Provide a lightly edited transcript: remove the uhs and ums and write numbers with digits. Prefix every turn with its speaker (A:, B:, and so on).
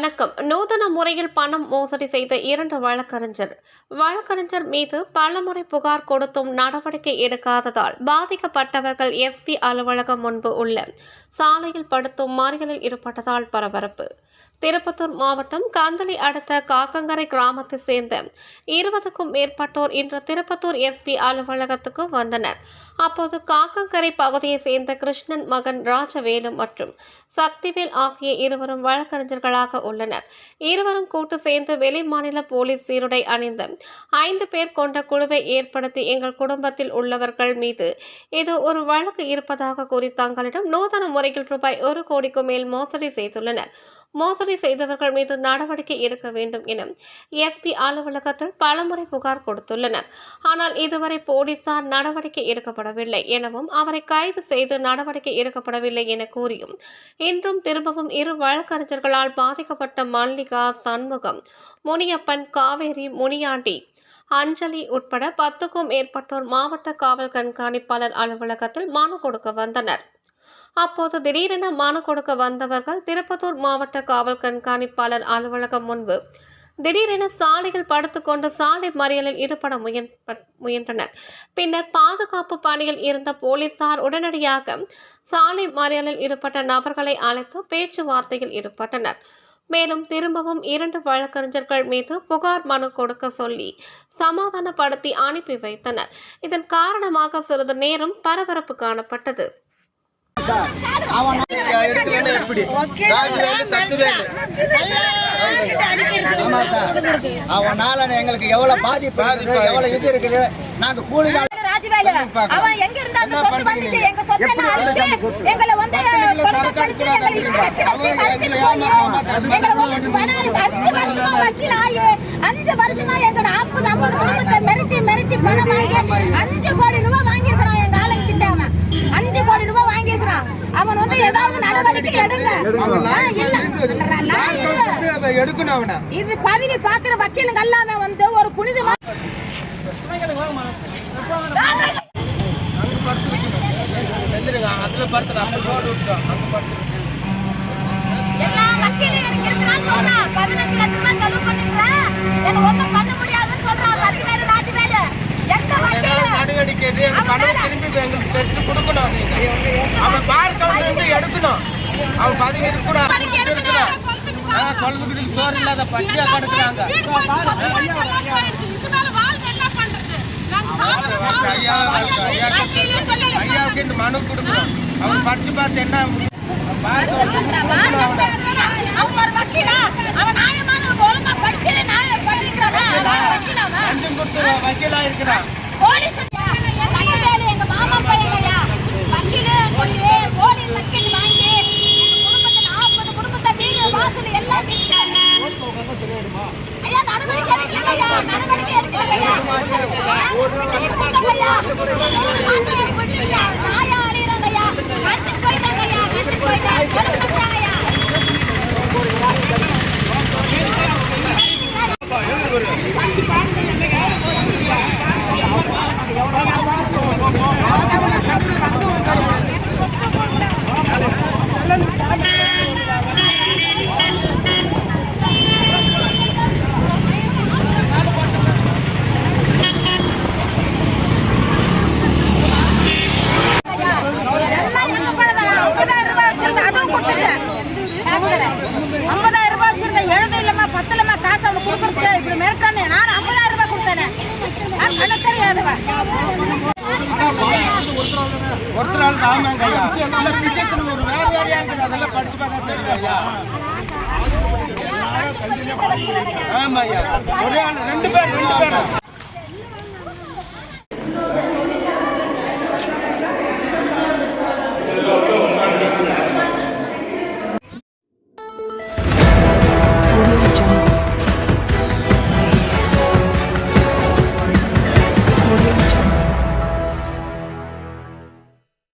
A: வணக்கம். நூதன முறையில் பணம் மோசடி செய்த 2 வழக்கறிஞர் மீது பலமுறை புகார் கொடுத்தும் நடவடிக்கை எடுக்காததால் பாதிக்கப்பட்டவர்கள் எஸ்பி அலுவலகம் முன்பு உள்ள சாலையில் படுத்தும் மறியலில் ஈடுபட்டதால் பரபரப்பு. திருப்பத்தூர் மாவட்டம் கந்தளி அடுத்த காக்கங்கரை கிராமத்தை சேர்ந்த 20க்கும் மேற்பட்டோர் இன்று திருப்பத்தூர் எஸ்பி அலுவலகத்துக்கு வந்தனர். அப்போது காக்கங்கரை பகுதியை சேர்ந்த கிருஷ்ணன் மகன் ராஜவேலு மற்றும் சக்திவேல் ஆகிய இருவரும் வழக்கறிஞர்களாக உள்ளனர். இருவரும் கூட்டு சேர்ந்து வெளிமாநில போலீஸ் சீருடை அணிந்த 5 பேர் கொண்ட குழுவை ஏற்படுத்தி எங்கள் குடும்பத்தில் உள்ளவர்கள் மீது இது ஒரு வழக்கு இருப்பதாக கூறி தங்களிடம் நூதன முறையில் ரூபாய் 1 கோடிக்கு மேல் மோசடி செய்துள்ளனர். மோசடி செய்தவர்கள் மீது நடவடிக்கை எடுக்க வேண்டும் என எஸ்பி அலுவலகத்தில் பலமுறை புகார் கொடுத்துள்ளனர். ஆனால் இதுவரை போலீசார் நடவடிக்கை எடுக்கப்படவில்லை எனவும் அவரை கைது செய்து நடவடிக்கை எடுக்கப்படவில்லை என கூறியும் இன்றும் திரும்பவும் 2 வழக்கறிஞர்களால் பாதிக்கப்பட்ட மல்லிகா, சண்முகம், முனியப்பன், காவேரி, முனியாண்டி, அஞ்சலி உட்பட 10க்கும் மேற்பட்டோர் மாவட்ட காவல் கண்காணிப்பாளர் அலுவலகத்தில் மனு கொடுக்க வந்தனர். அப்போது திடீரென மனு கொடுக்க வந்தவர்கள் திருப்பத்தூர் மாவட்ட காவல் கண்காணிப்பாளர் அலுவலகம் முன்பு திடீரென சாலையில் படுத்துக்கொண்டு சாலை மறியலில் ஈடுபட முயன்றனர். பின்னர் பாதுகாப்பு பணியில் இருந்த போலீசார் உடனடியாக சாலை மறியலில் ஈடுபட்ட நபர்களை அழைத்து பேச்சுவார்த்தையில் ஈடுபட்டனர். மேலும் திரும்பவும் 2 வழக்கறிஞர்கள் மீது புகார் மனு கொடுக்க சொல்லி சமாதானப்படுத்தி அனுப்பி வைத்தனர். இதன் காரணமாக சிறிது நேரம் பரபரப்பு காணப்பட்டது.
B: அவனால எங்களுக்கு எவ்வளவு பாதிப்பு, எவ்வளவு இது இருக்குது. நாங்க கூலி
C: அவன் எங்க இருந்தா அந்த சொத்து வந்துச்சு, எங்க சொத்தெல்லாம் அழிச்சு எங்களை வந்து கொடுத்து எங்களை வெட்டி வச்சு கடத்திட்டு போய் எங்களை வந்து 5 வருஷமா வக்கீல் ஆகி 5 வருஷமா எங்க 40-50 குடும்பத்தை மிரட்டி பணம் வாங்கி 5 கோடி ரூபாய் வாங்கியிருக்கிறான். எங்க ஆளுங்க கிட்ட அவன் 5 கோடி ரூபாய் வாங்கியிருக்கிறான். அவன் வந்து ஏதாவது நடவடிக்கை எடுங்க. இது பதவி பாக்குற வக்கீலுங்க எல்லாமே வந்து ஒரு புனிதமா எல்லா வக்கீலும் எனக்கு இருக்கிறான்னு சொல்றான். 15 லட்சம் ரூபாய் செலவு பண்ணிக்கிறேன், எனக்கு ஒண்ணும் பண்ண முடியாதுன்னு சொல்றான். சக்திவேலு, ராஜவேலு எந்த வக்கீலும்
D: நடவடிக்கை திரும்பி எங்களுக்கு பெற்று கொடுக்கணும். அவன் பார்க்க எடுக்கணும். அவன் பதவி இருக்கக்கூடாது. கொள்கைக்கு சோறு இல்லாத பட்டியா கிடக்குறாங்க. ஐயாவுக்கு இந்த மனு கொடுக்கணும். அவன் படிச்சு பார்த்து என்ன வக்கீலா இருக்கிறான்.
C: எங்க மாமா பையனையா வக்கீலு போலீஸ் வக்கீல் வாங்கி குடும்பத்தை 40 குடும்பத்தை வீடு வாசல் எல்லாம் ஐயா நடவடிக்கை எடுக்கலையா, நடவடிக்கை எடுக்கலையா. நாயா அழிகிறாங்கய்யா, கட்டிட்டு போயிட்டாங்கய்யா, கட்டிட்டு போயிட்டாங்கய்யா.
D: ஒருத்தரால் ராமாங்க ஐயா ஒரு வேலையா இருக்குது. அதெல்லாம் படிச்சு பார்த்தா தெரியும். ஆமா ஐயா, ஒரே 2 பேர்